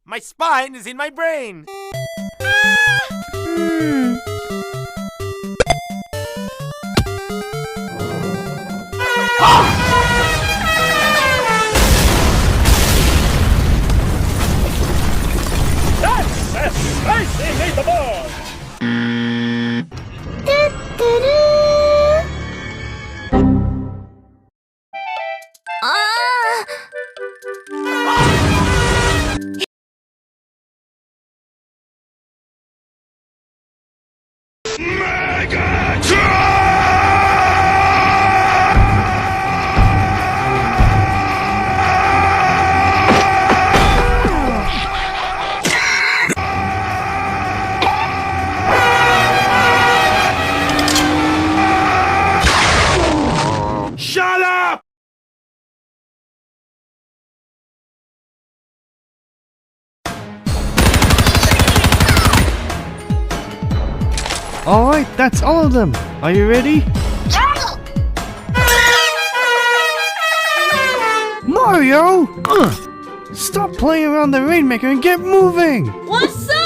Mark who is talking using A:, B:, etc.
A: My spine is in my brain.
B: That's a spicy meatball!
A: Shut up!
C: Alright, that's all of them. Are you ready? Mario! Stop playing around the Rainmaker and get moving!
D: What's up?